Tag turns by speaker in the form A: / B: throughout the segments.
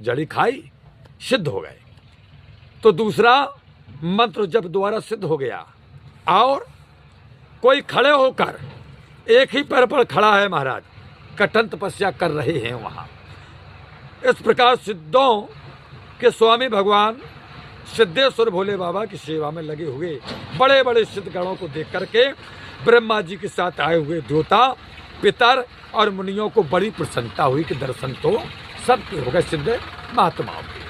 A: जड़ी खाई, सिद्ध हो गए। तो दूसरा मंत्र जब दोबारा सिद्ध हो गया और कोई खड़े होकर एक ही पैर पर खड़ा है महाराज, कठिन तपस्या कर रहे हैं वहाँ। इस प्रकार सिद्धों के स्वामी भगवान सिद्धेश्वर भोले बाबा की सेवा में लगे हुए बड़े बड़े सिद्धगणों को देख करके ब्रह्मा जी के साथ आए हुए देवता, पितर और मुनियों को बड़ी प्रसन्नता हुई कि दर्शन तो सबके हो गए सिद्ध महात्माओं के।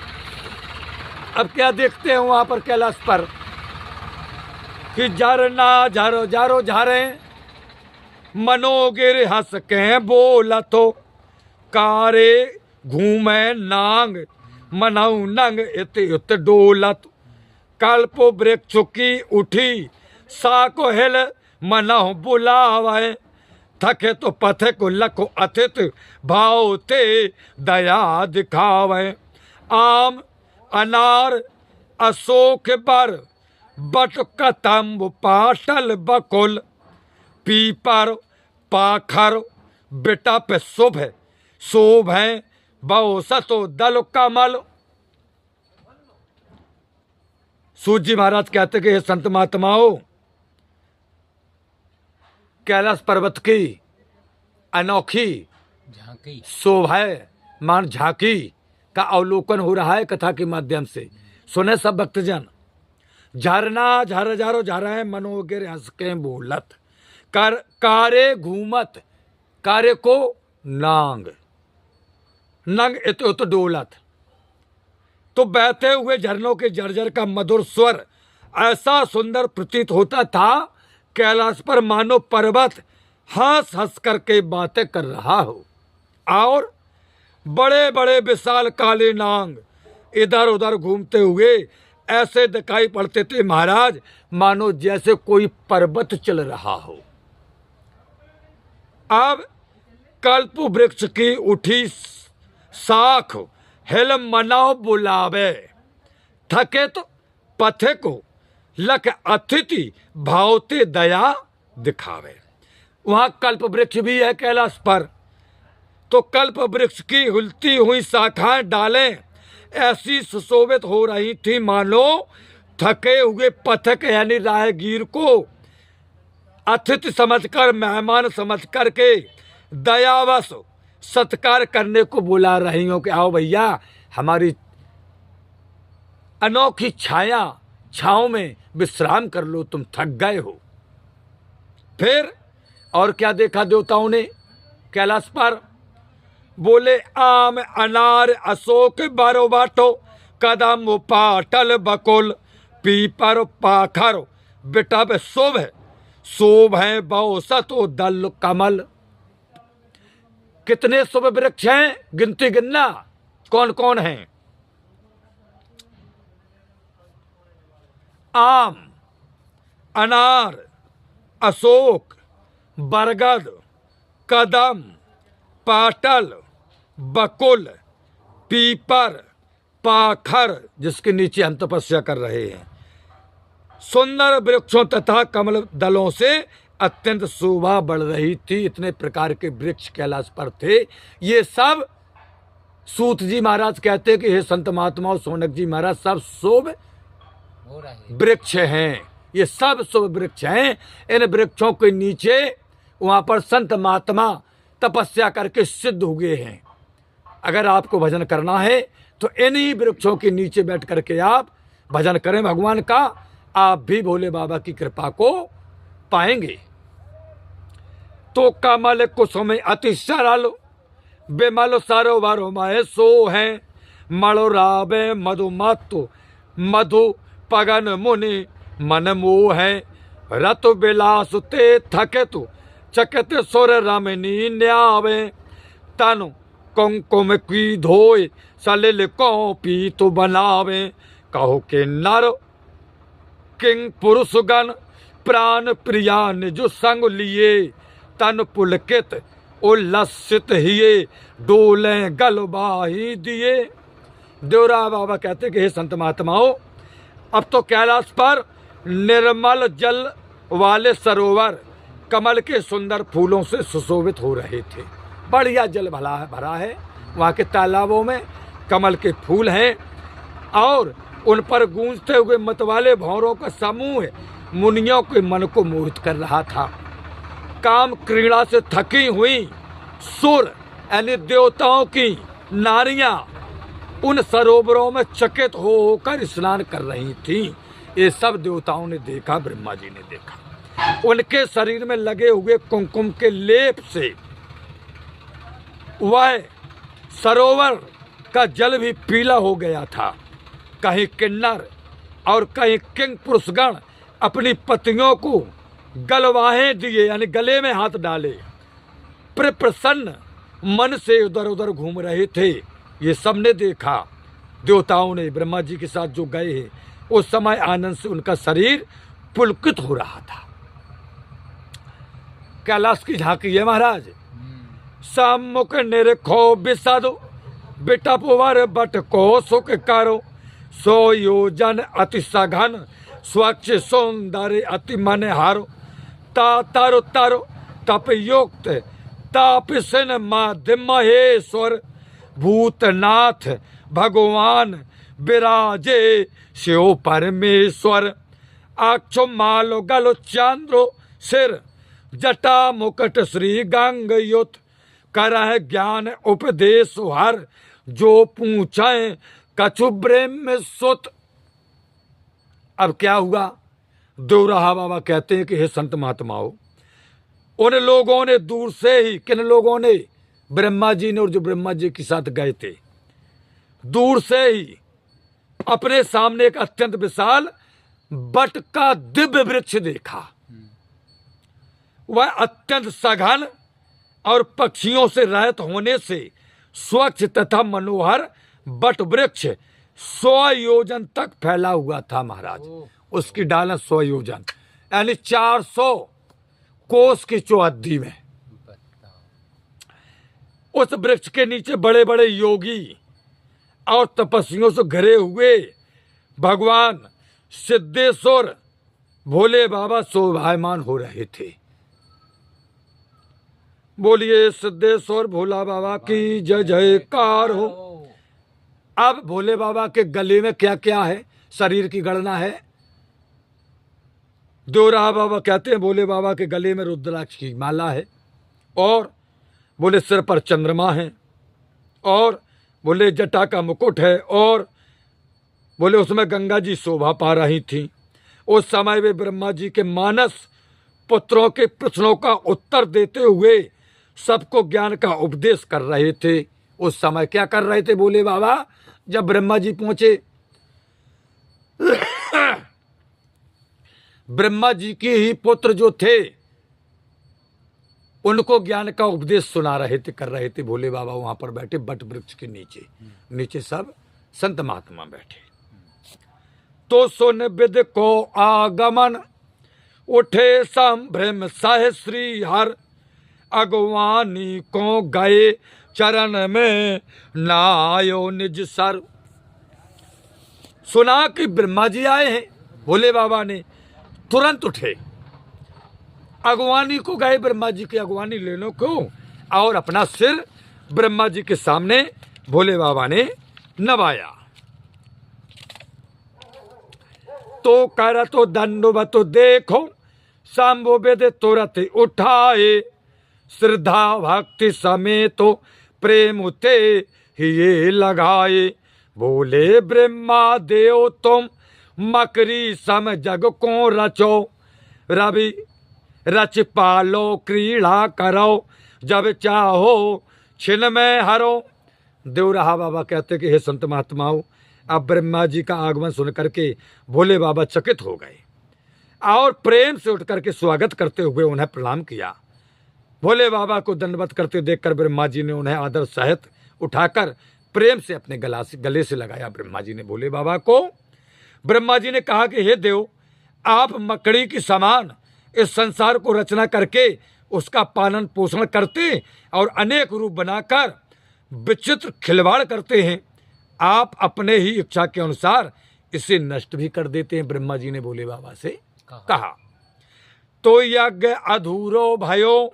A: अब क्या देखते हैं वहाँ पर कैलाश पर कि झरना झारो झारो झारे, मनोगिर हंस के बोला तो, कारे घूमे नांग मनाऊ नंग इत इत डोलत, कल्पो वृक्ष की उठी साको हिल मनाऊ बुलावे, थके तो पथे को लखो अथित भाव ते दया दिखावे, आम अनार अशोक बर बट कतम्ब पाटल बकुल, पीपर पाखर बेटा पे शुभ है शोभ है बहु सतो दल कमल। सूत जी महाराज कहते कि हे संत महात्माओं, कैलाश पर्वत की अनोखी
B: झांकी
A: शोभा मान झांकी का अवलोकन हो रहा है कथा के माध्यम से। सुने सब भक्तजन, झरना झर झारो झर है मनोगिर हंस के बोलत, कर कारे घूमत, कारे को नांग नंग इत उत डोलत। तो बहते हुए झरनों के झरझर का मधुर स्वर ऐसा सुंदर प्रतीत होता था, कैलाश पर मानो पर्वत हंस हंस करके बातें कर रहा हो और बड़े बड़े विशाल काले नांग इधर उधर घूमते हुए ऐसे दिखाई पड़ते थे महाराज, मानो जैसे कोई पर्वत चल रहा हो। अब कल्प वृक्ष की उठी साख हिल मनाओ बुलावे, थके तो पथे को लख अतिथि भावते दया दिखावे। वहां कल्प वृक्ष भी है कैलाश पर। तो कल्प वृक्ष की हिलती हुई शाखाएं डालें ऐसी सुशोभित हो रही थी मानो थके हुए पथिक यानी राहगीर को अतिथि समझकर, मेहमान समझ करके दयावश सत्कार करने को बुला रही हो कि आओ भैया हमारी अनोखी छाँव में विश्राम कर लो, तुम थक गए हो। फिर और क्या देखा देवताओं ने कैलाश पर? बोले आम अनार अशोक बारो बाटो, कदम पाटल बकुल, पीपर पाखर बेटा बे शोभ है बहु सतो दल कमल। कितने शुभ वृक्ष हैं, गिनती गिनना कौन कौन हैं? आम, अनार, अशोक, बरगद, कदम, पाटल, बकुल, पीपर, पाखर जिसके नीचे हम तपस्या कर रहे हैं, सुंदर वृक्षों तथा कमल दलों से अत्यंत शोभा बढ़ रही थी। इतने प्रकार के वृक्ष कैलाश पर थे। ये सब सूत जी महाराज कहते कि हे संत महात्माओं, सोनक जी महाराज, सब शुभ वृक्ष हैं। ये सब शुभ वृक्ष हैं। इन वृक्षों के नीचे वहां पर संत महात्मा तपस्या करके सिद्ध हुए हैं। अगर आपको भजन करना है तो इन्हीं वृक्षों के नीचे बैठ करके आप भजन करें भगवान का, आप भी भोले बाबा की कृपा को पाएंगे। तो कमल कुसुम अति सरल, बेमल सरोवर माए सो है, मणो रावे मधुमत्तु मधु पगन मुनि मन मोह है, रत बिलास ते थके तु चकत सुर रमनी न्यावे, तनु कुमकुम की धोए सलिल को पी तो बनावे, कहो के नर किंग पुरुष गण प्राण प्रिया निज संग लिए, तन पुलकित उल्लसित हिये डोले गलबाही दिए। देवरा बाबा कहते कि हे संत महात्माओं, अब तो कैलाश पर निर्मल जल वाले सरोवर कमल के सुंदर फूलों से सुशोभित हो रहे थे। बढ़िया जल भरा है वहाँ के तालाबों में कमल के फूल हैं और उन पर गूंजते हुए मतवाले भौरों का समूह मुनियों के मन को मोहित कर रहा था। काम क्रीड़ा से थकी हुई सुर यानी देवताओं की नारियां उन सरोवरों में चकित हो होकर स्नान कर रही थीं। ये सब देवताओं ने देखा, ब्रह्मा जी ने देखा। उनके शरीर में लगे हुए कुमकुम के लेप से वह सरोवर का जल भी पीला हो गया था। कहीं किन्नर और कहीं किंग पुरुषगण अपनी पतियों को गलवाहें दिए यानी गले में हाथ डाले, प्रसन्न मन से उधर उधर घूम रहे थे। ये सबने देखा। देवताओं ने ब्रह्मा जी के साथ जो गए हैं उस समय आनंद से उनका शरीर पुलकित हो रहा था। कैलाश की झांकी है महाराज। सम्मुख निरखो बिसदो बिटपवर बट को सुख करो, सो योजन अति सघन स्वच्छ सौंदर्य अति मन हारो, ता तारो तारो तप युक्त तापसिन माध्य महेश्वर, भूतनाथ भगवान विराजे शिव परमेश्वर, अक्षो मालो गलो चंद्रो सिर, जटा मुकुट श्री गंगयुत, करह ज्ञान उपदेश हर, जो पूछे कछु ब्रह्म सुत। अब क्या हुआ? देवराहा बाबा कहते हैं कि हे संत महात्माओं, उन लोगों ने दूर से ही, किन लोगों ने? ब्रह्मा जी ने और जो ब्रह्मा जी के साथ गए थे, दूर से ही अपने सामने एक अत्यंत विशाल बट का दिव्य वृक्ष देखा। वह अत्यंत सघन और पक्षियों से रहित होने से स्वच्छ तथा मनोहर बट वृक्ष 100 योजन तक फैला हुआ था महाराज। उसकी डालें 100 योजन यानी 400 कोस की चौहद्दी में। उस वृक्ष के नीचे बड़े बड़े योगी और तपस्वियों से घिरे हुए भगवान सिद्धेश्वर भोले बाबा शोभायमान हो रहे थे। बोलिए सिद्धेश्वर भोला बाबा की जय जयकार हो। अब भोले बाबा के गले में क्या क्या है? शरीर की गणना है। देवराहा बाबा कहते हैं भोले बाबा के गले में रुद्राक्ष की माला है, और बोले सिर पर चंद्रमा है, और बोले जटा का मुकुट है, और बोले उसमें गंगा जी शोभा पा रही थी। उस समय वे ब्रह्मा जी के मानस पुत्रों के प्रश्नों का उत्तर देते हुए सबको ज्ञान का उपदेश कर रहे थे। उस समय क्या कर रहे थे भोले बाबा? जब ब्रह्मा जी पहुंचे, ब्रह्मा जी के ही पुत्र जो थे उनको ज्ञान का उपदेश सुना रहे थे, कर रहे थे। भोले बाबा वहां पर बैठे बट वृक्ष के नीचे, नीचे सब संत महात्मा बैठे। तो सुन विद को आगमन, उठे संभ्रम सह श्री हर, अगवानी को गए चरण में नायो निज सर। सुना कि ब्रह्मा जी आए हैं, भोले बाबा ने तुरंत उठे, अगवानी को गए, ब्रह्मा जी की अगवानी लेने को, और अपना सिर ब्रह्मा जी के सामने भोले बाबा ने नवाया। तो कर तो दंडवत देखो, शंभु वेद तुरंत उठाए, श्रद्धा भक्ति समेत तो प्रेम उते ये लगाए। बोले ब्रह्मा देव तुम मकरी सम जग को रचो, रवि रच पालो क्रीड़ा करो, जब चाहो छिन में हरो। देवराहा बाबा कहते कि हे संत महात्माओं, अब ब्रह्मा जी का आगमन सुन करके भोले बाबा चकित हो गए और प्रेम से उठ करके स्वागत करते हुए उन्हें प्रणाम किया। भोले बाबा को दंडवत करते देखकर ब्रह्मा जी ने उन्हें आदर सहित उठाकर प्रेम से अपने गले से लगाया ब्रह्मा जी ने भोले बाबा को। ब्रह्मा जी ने कहा कि हे देव, आप मकड़ी की समान इस संसार को रचना करके उसका पालन पोषण करते और अनेक रूप बनाकर विचित्र खिलवाड़ करते हैं। आप अपने ही इच्छा के अनुसार इसे नष्ट भी कर देते हैं। ब्रह्मा जी ने भोले बाबा से कहा। तो यज्ञ अधूरो भयो,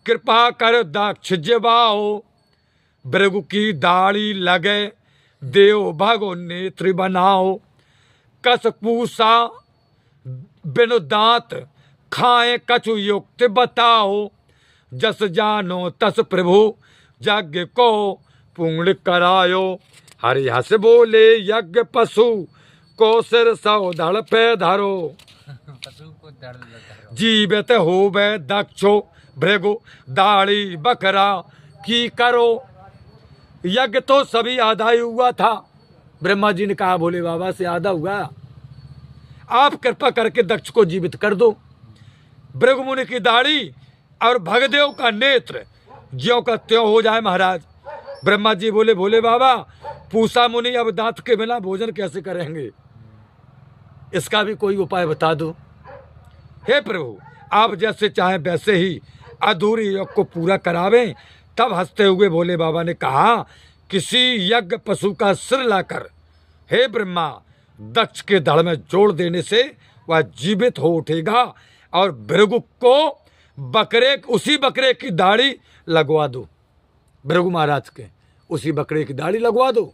A: कृपा कर दक्ष जवाओ, भृगु की दाढ़ी लगे देव भागो नेत्र बनाओ, कस पूसा बिनु दांत खाए कछु युक्त बताओ, जस जानो तस प्रभु यज्ञ को पूर्ण करायो। हरि हस बोले यज्ञ पशु को सिर सौ धड़ पे धरो, जीवित होवे दक्षो भृगु दाढ़ी बकरा की करो। यज्ञ तो सभी आधा ही हुआ था। ब्रह्मा जी ने कहा भोले बाबा से आधा हुआ, आप कृपा करके दक्ष को जीवित कर दो। भृगु मुनि की दाढ़ी और भगदेव का नेत्र ज्यों का त्यों हो जाए महाराज। ब्रह्मा जी बोले भोले बाबा पूसा मुनि अब दांत के बिना भोजन कैसे करेंगे, इसका भी कोई उपाय बता दो। हे प्रभु आप जैसे चाहें वैसे ही अधूरी योग को पूरा करावें। तब हंसते हुए भोले बाबा ने कहा किसी यज्ञ पशु का सिर लाकर हे ब्रह्मा दक्ष के धड़ में जोड़ देने से वह जीवित हो उठेगा और भृगु को उसी बकरे की दाढ़ी लगवा दो। भृगु महाराज के उसी बकरे की दाढ़ी लगवा दो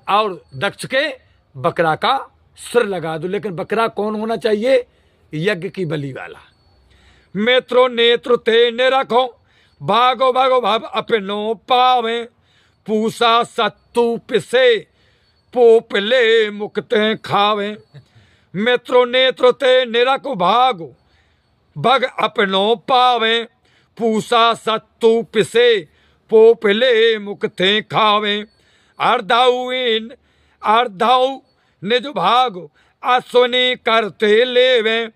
A: और दक्ष के बकरा का सिर लगा दो। लेकिन बकरा कौन होना चाहिए? यज्ञ की बलि वाला। मेत्रो नेत्र ते ने रखो, भागो भागो भाव अपनो पावे, पूसा सत्तू पिसे पोपले मुक्ते खावे। मेत्रो नेत्र ते निरखो भागो भग अपनो पावे, पूसा सत्तू पिसे पोपले मुक्ते खावे। अर्धाऊ निज भाग अश्वनी करते लेवे,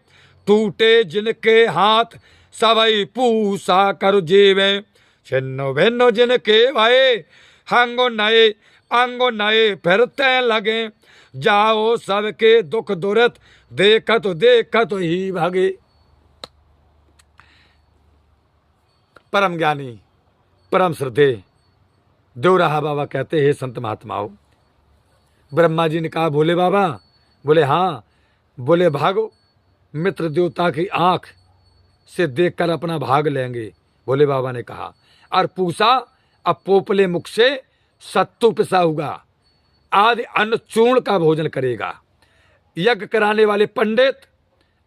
A: टूटे जिनके हाथ सवई पूसा कर जीवे। छिन्नो भिन्नो जिनके भये अंगो नए फिरते लगे, जाओ सबके दुख दुरत देखत ही भागे। परम ज्ञानी परम श्रद्धे देवराहा बाबा कहते हैं संत महात्माओं, ब्रह्मा जी ने कहा भोले बाबा, बोले हाँ, बोले भागो मित्र देवता की आंख से देखकर अपना भाग लेंगे। भोले बाबा ने कहा और पूछा अब पोपले मुख से सत्तू पिसा हुआ आदि अन्न चूर्ण का भोजन करेगा। यज्ञ कराने वाले पंडित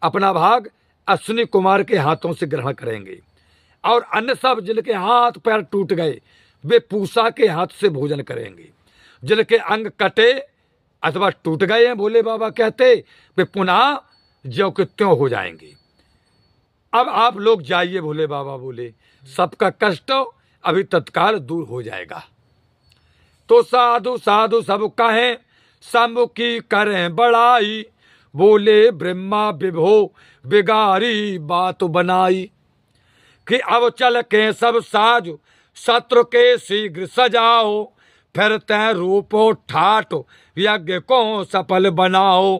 A: अपना भाग अश्विनी कुमार के हाथों से ग्रहण करेंगे और अन्य सब जिनके हाथ पैर टूट गए वे पूसा के हाथ से भोजन करेंगे। जिनके अंग कटे अथवा टूट गए हैं भोले बाबा कहते वे पुनः ज्यों के त्यों हो जाएंगे। अब आप लोग जाइए, भोले बाबा बोले, सबका कष्ट अभी तत्काल दूर हो जाएगा। तो साधु साधु सब कहें शंभु की करें बड़ाई, बोले ब्रह्मा विभो बिगारी बात बनाई। कि अब चल के सब साजो शत्रु के शीघ्र सजाओ, फिर तय रूपो ठाटो यज्ञ को सफल बनाओ।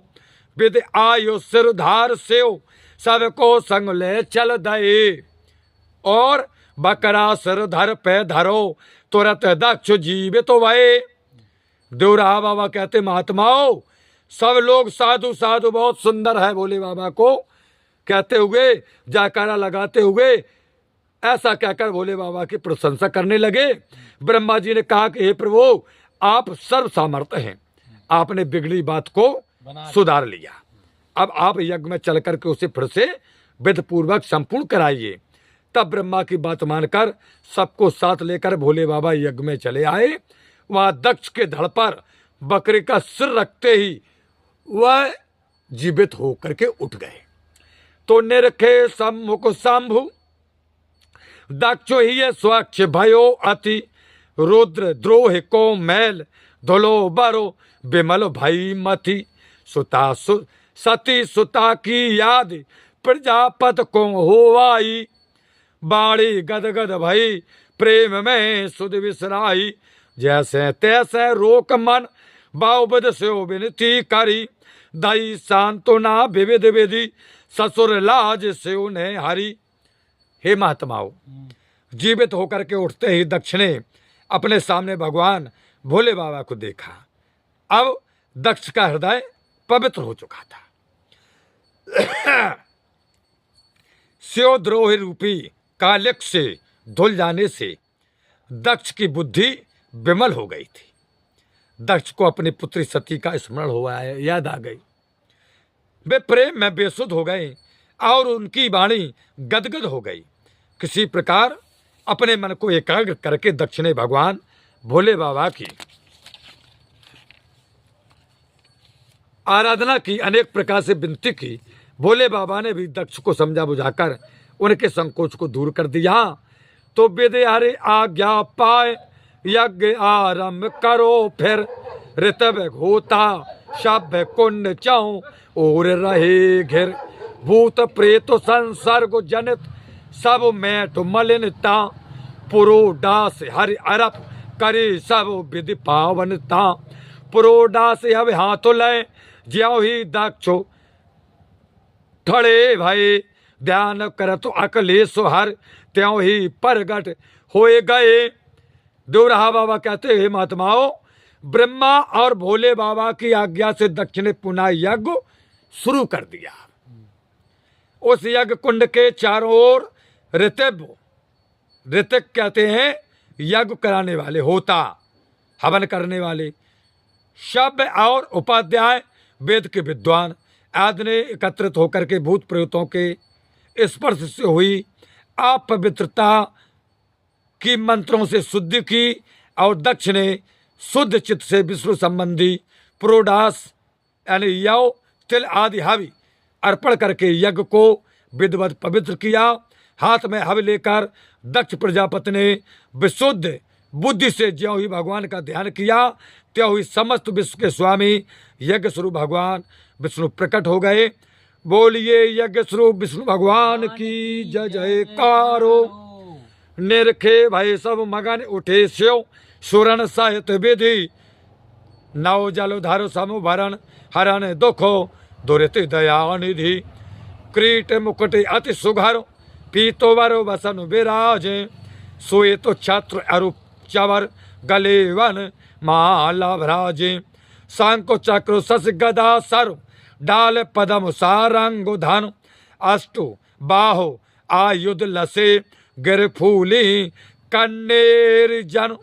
A: विद आयु सिरधार सेव सबको संग ले चल दे, और बकरा सिर धर पे धरो तुरंत दक्ष जीवित तो भये। देवराहा बाबा कहते महात्माओं सब लोग साधु साधु बहुत सुंदर है भोले बाबा को कहते हुए जयकारा लगाते हुए ऐसा कहकर भोले बाबा की प्रशंसा करने लगे। ब्रह्मा जी ने कहा कि हे प्रभु आप सर्व सामर्थ्य हैं, आपने बिगड़ी बात को सुधार लिया। अब आप यज्ञ में चल करके उसे फिर से विधि पूर्वक संपूर्ण कराइए। तब ब्रह्मा की बात मानकर सबको साथ लेकर भोले बाबा यज्ञ में चले आए। वहां दक्ष के धड़ पर बकरे का सिर रखते ही वह जीवित होकर के उठ गए। तो निरखे सम्मुख शंभु दक्षो ही स्वच्छ भयो अति, रुद्र द्रोह को मैल धुलो बरो विमल भई मति। सती सुता की याद प्रजापत को होवाई, बाणी गदगद भई प्रेम में सुध विसराई। जैसे तैसे रोक मन बाउबद से विनती करी, दई सांत्वना विविध विधि ससुर लाज से उन्हें हरी। हे महात्माओं जीवित होकर के उठते ही दक्ष ने अपने सामने भगवान भोले बाबा को देखा। अब दक्ष का हृदय पवित्र हो चुका था। स्योद्रोह रूपी कालिक से धुल जाने से दक्ष की बुद्धि विमल हो गई थी। दक्ष को अपनी पुत्री सती का स्मरण हुआ है, याद आ गई। वे प्रेम में बेसुध हो गए और उनकी वाणी गदगद हो गई। किसी प्रकार अपने मन को एकाग्र करके दक्ष ने भगवान भोले बाबा की आराधना की, अनेक प्रकार से विनती की। भोले बाबा ने भी दक्ष को समझा बुझाकर उनके संकोच को दूर कर दिया। तो विद्यारे आज्ञा पाए यज्ञ आरंभ करो, फिर ऋतव होता शब कुंड चाऊ और रहे घिर, भूत प्रेत संसर्ग जनित सब मैट मलिनता, पुरोडास हरि अरप करे सब विधि पावनता, पुरोडास अब हाथ लय ज्यो ही दक्षो ठड़े भाई, ध्यान कर तो अकलेश हर त्यों ही परगट होए गए। देवराहा बाबा कहते हैं महात्माओं, ब्रह्मा और भोले बाबा की आज्ञा से दक्ष ने पुनः यज्ञ शुरू कर दिया। उस यज्ञ कुंड के चारों ओर ऋतिक कहते हैं यज्ञ कराने वाले, होता हवन करने वाले, शब्द और उपाध्याय वेद के विद्वान आदि ने एकत्रित होकर के भूत प्रेतों के स्पर्श से हुई अपवित्रता की मंत्रों से शुद्धि की और दक्ष ने शुद्ध चित्त से विष्णु संबंधी प्रोडास यानी यव तिल आदि हवि अर्पण करके यज्ञ को विधिवत पवित्र किया। हाथ में हवि लेकर दक्ष प्रजापति ने विशुद्ध बुद्धि से ज्यों ही भगवान का ध्यान किया, त्यों ही समस्त विश्व के स्वामी यज्ञ स्वरूप भगवान विष्णु प्रकट हो गए। बोलिए यज्ञ स्वरूप विष्णु भगवान की जय जयकारो। निरखे भय सब मगन उठे स्यो, सुरन साहित विधि नव जल धारो समु भरण, हरण दुखो दुरित दया निधि, क्रीट मुकुट अति सुघर पीतो वरो वसन विराजे, सोए तो छत्र अरूप चवर गले वन माला भराजे, सांको चक्र सस गदा सर डाल पदम सारंग धन, अष्टु बाहो आयुध लसे गिर फूली कन्नेर जन।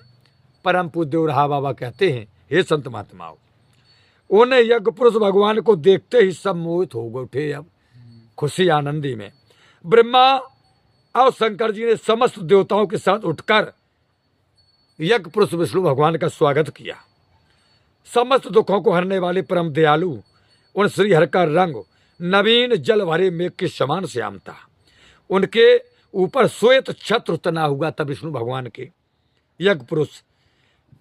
A: परम पूज्य देवराहा बाबा कहते हैं, हे संत महात्माओं, उन्हें यज्ञ पुरुष भगवान को देखते ही सब मोहित हो गए उठे। अब खुशी आनंदी में ब्रह्मा और शंकर जी ने समस्त देवताओं के साथ उठकर यज्ञ पुरुष विष्णु भगवान का स्वागत किया। समस्त दुखों को हरने वाले परम दयालु उन श्री हर का रंग नवीन जल भरे मेघ के समान श्याम था। उनके ऊपर श्वेत छत्र तना हुआ था। विष्णु भगवान के यज्ञ पुरुष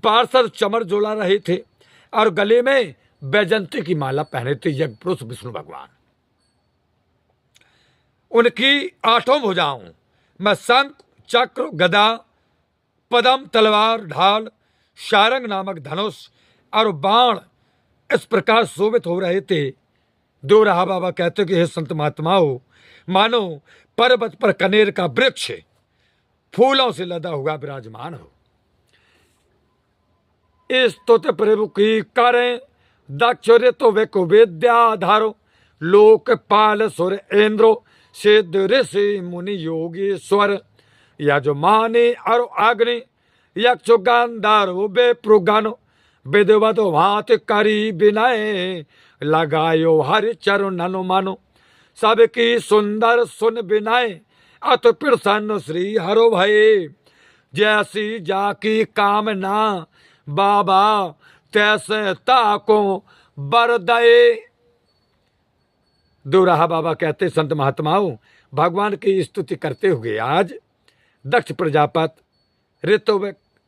A: पार्षद चमर जोला रहे थे और गले में बैजंती की माला पहने थे। यज्ञ पुरुष विष्णु भगवान, उनकी आठों भुजाओं में शंख चक्र गदा पदम तलवार ढाल शारंग नामक धनुष और बाण इस प्रकार शोभित हो रहे थे। देवराहा बाबा कहते कि हे संत महात्माओं, मानो पर्वत पर कनेर का वृक्ष फूलों से लदा हुआ विराजमान हो। इस स्तुति प्रभु की करें दक्ष तो वे को विद्याधारो, लोकपाल सुर इंद्रो सिद्ध ऋषि मुनि योगीश्वर, यजमानी और अग्नि यक्ष गांधारो बेप्रुगन, विधिवत भात करी विनय लगायो हरि चरणन मनो, सबकी सुंदर सुन विनय अत प्रसन्न श्री हरो भय, जैसी जाकी कामना बाबा तैसे ताको बर दये। देवराहा बाबा कहते संत महात्माओं, भगवान की स्तुति करते हुए आज दक्ष प्रजापति ऋतु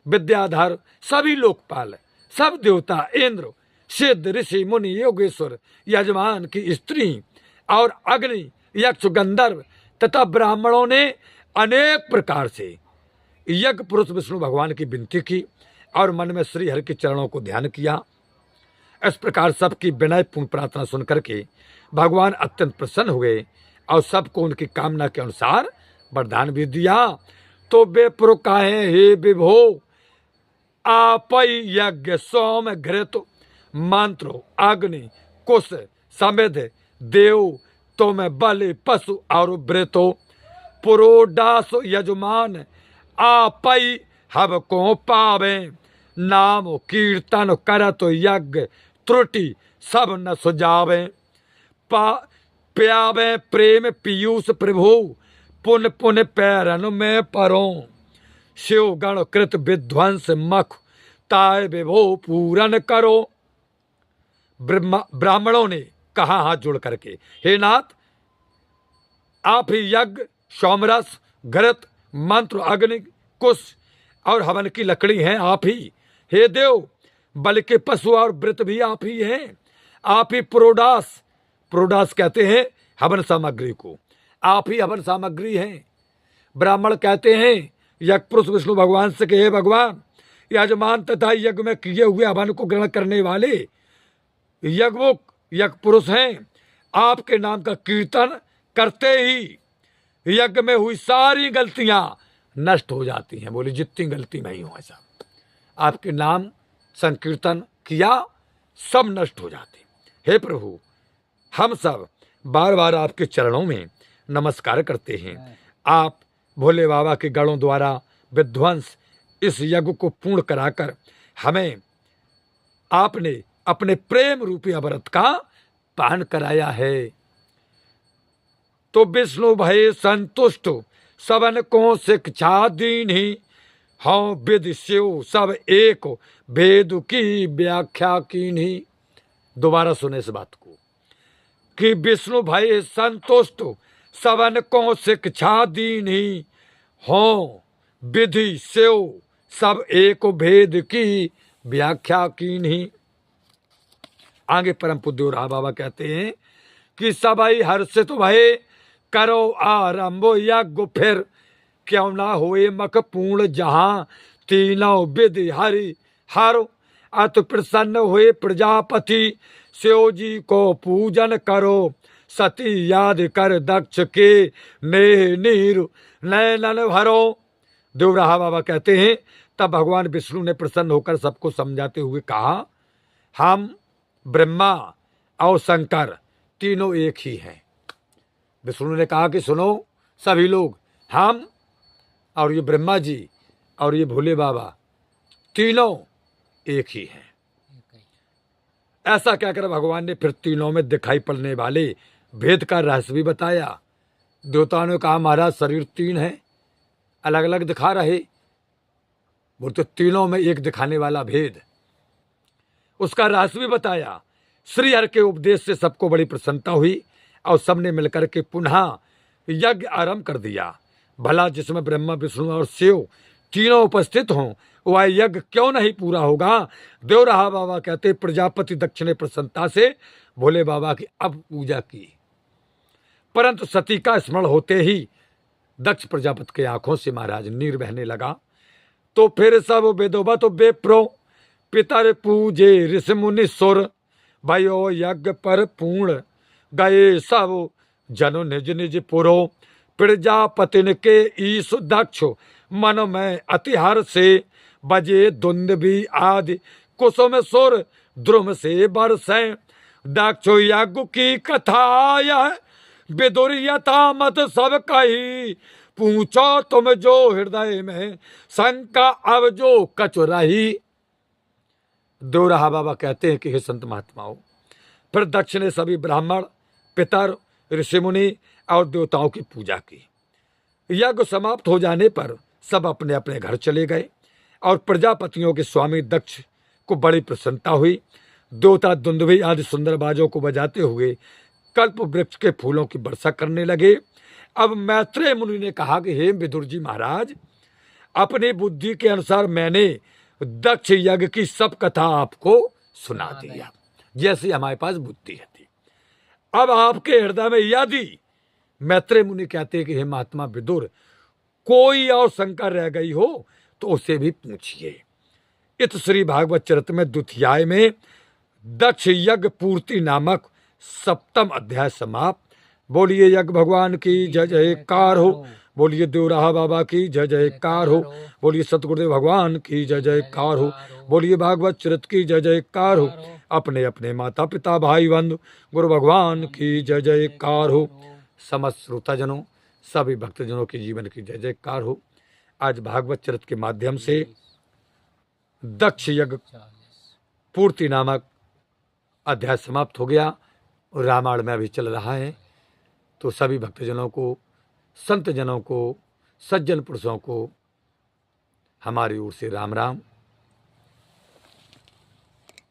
A: विद्याधर सभी लोकपाल सब देवता इंद्र सिद्ध ऋषि मुनि योगेश्वर यजमान की स्त्री और अग्नि यक्ष गंधर्व तथा ब्राह्मणों ने अनेक प्रकार से यज्ञ पुरुष विष्णु भगवान की विनती की और मन में श्री हरि के चरणों को ध्यान किया। इस प्रकार सबकी विनयपूर्ण प्रार्थना सुनकर के भगवान अत्यंत प्रसन्न हुए और सबको उनकी कामना के अनुसार वरदान भी दिया। तो बेपुर काहे हे विभो आपई यज्ञ सोम घृत मंत्रो अग्नि कुश समिध देव तो मैं बलि पशु और वृतो पुरोडास यजमान आपई हब को पावे नाम कीर्तन करत यज्ञ त्रुटि सब न सुजावे। प्यावे प्रेम पीयूष प्रभु पुन पुन पैरन में परो। शिव गण कृत विध्वंस मख ताय विभो पूरन करो। ब्राह्मणों ने कहा हाथ जोड़ करके, हे नाथ, आप ही यज्ञ, सोमरस, घृत, मंत्र, अग्नि, कुश और हवन की लकड़ी हैं आप ही। हे देव, बल के पशु और व्रत भी आप ही हैं। आप ही प्रोडास, प्रोडास कहते हैं हवन सामग्री को, आप ही हवन सामग्री हैं। ब्राह्मण कहते हैं यज्ञ पुरुष विष्णु भगवान से कि हे भगवान, यजमान तथा यज्ञ में किए हुए हवन को ग्रहण करने वाले यज्ञ पुरुष हैं। आपके नाम का कीर्तन करते ही यज्ञ में हुई सारी गलतियां नष्ट हो जाती हैं। बोले जितनी गलती नहीं हो ऐसा आपके नाम संकीर्तन किया सब नष्ट हो जाते। हे प्रभु, हम सब बार बार आपके चरणों में नमस्कार करते हैं। आप भोले बाबा के गणों द्वारा विध्वंस इस यज्ञ को पूर्ण कराकर हमें आपने अपने प्रेम रूपी अमृत का पान कराया है। तो विष्णु भय संतुष्ट सबन को शिक्षा दीनी। हाँ विद शिव सब एक भेद की व्याख्या कीन्ही। दोबारा सुने इस बात को कि विष्णु भय संतुष्ट सबन को शिक्षा दीनी। हाँ विधि शिव सब एक भेद की व्याख्या कीन्ही। आगे परम पूज्य राहा बाबा कहते हैं कि सबई हर्षित भये करो आरंभ यज्ञ फिर। क्यों ना होए मख पूर्ण जहां तीनों विधि हरि हर। अत प्रसन्न हुए प्रजापति शिव जी को पूजन करो। सती याद कर दक्ष के नेह नीर नैनन भरो। देवराहा बाबा कहते हैं तब भगवान विष्णु ने प्रसन्न होकर सबको समझाते हुए कहा, हम ब्रह्मा और शंकर तीनों एक ही हैं। विष्णु ने कहा कि सुनो सभी लोग, हम और ये ब्रह्मा जी और ये भोले बाबा तीनों एक ही हैं। ऐसा कहकर भगवान ने फिर तीनों में दिखाई पड़ने वाले भेद का रहस्य भी बताया। देवताओं ने कहा महाराज शरीर तीन है, अलग अलग दिखा रहे। बोलते तीनों में एक दिखाने वाला भेद, उसका रहस्य भी बताया। श्री हरि के उपदेश से सबको बड़ी प्रसन्नता हुई और सबने मिलकर के पुनः यज्ञ आरंभ कर दिया। भला जिसमें ब्रह्मा विष्णु और शिव तीनों उपस्थित हों वह यज्ञ क्यों नहीं पूरा होगा। देवराहा बाबा कहते प्रजापति दक्ष ने प्रसन्नता से भोले बाबा की अब पूजा की, परंतु सती का स्मरण होते ही दक्ष प्रजापति के आंखों से महाराज नीर बहने लगा। तो फिर सब वेदोबत बेप्रो पितर पूजे ऋषि मुनि सुर। भयो यज्ञ पर पूर्ण गए सब जनो निज निज पुरो। प्रजापतिन के ईश दक्ष मन में अतिहर से। बजे दुंदुभि आदि कुसुम सुर द्रुम से बरसे। दक्ष यज्ञ की कथा यह विदुर यथा मत सब कही। पूछो तुम जो हृदय में शंका अब जो कछ रही। देवराहा बाबा कहते हैं कि हे संत महात्माओं, फिर दक्ष ने सभी ब्राह्मण पितर ऋषि मुनि और देवताओं की पूजा की। यज्ञ समाप्त हो जाने पर सब अपने अपने घर चले गए और प्रजापतियों के स्वामी दक्ष को बड़ी प्रसन्नता हुई। देवता दुंदुभि आदि सुंदर बाजों को बजाते हुए कल्प वृक्ष के फूलों की वर्षा करने लगे। अब मैत्रेय मुनि ने कहा कि हे विदुर जी महाराज, अपनी बुद्धि के अनुसार मैंने दक्ष यज्ञ की सब कथा आपको सुना दिया, जैसी हमारे पास बुद्धि थी। अब आपके हृदय में यदि, मैत्रेय मुनि कहते हैं कि हे महात्मा विदुर, कोई और शंका रह गई हो तो उसे भी पूछिए। इत श्री भागवत चरित में द्वितीयाय में दक्ष यज्ञ पूर्ति नामक 7वां अध्याय समाप्त। बोलिए यज्ञ भगवान की जय जयकार हो। बोलिए देवराहा बाबा की जय जयकार हो। बोलिए सतगुरुदेव भगवान की जय जयकार हो। बोलिए भागवत चरित की जय जयकार हो। अपने अपने माता पिता भाई बंधु गुरु भगवान की जय जयकार हो। समस्त श्रोताजनों सभी भक्तजनों के जीवन की जय जयकार हो। आज भागवत चरित के माध्यम से दक्ष यज्ञ पूर्ति नामक अध्याय समाप्त हो गया और रामायण में अभी चल रहा है। तो सभी भक्तजनों को, संत जनों को, सज्जन पुरुषों को हमारी ओर से राम राम।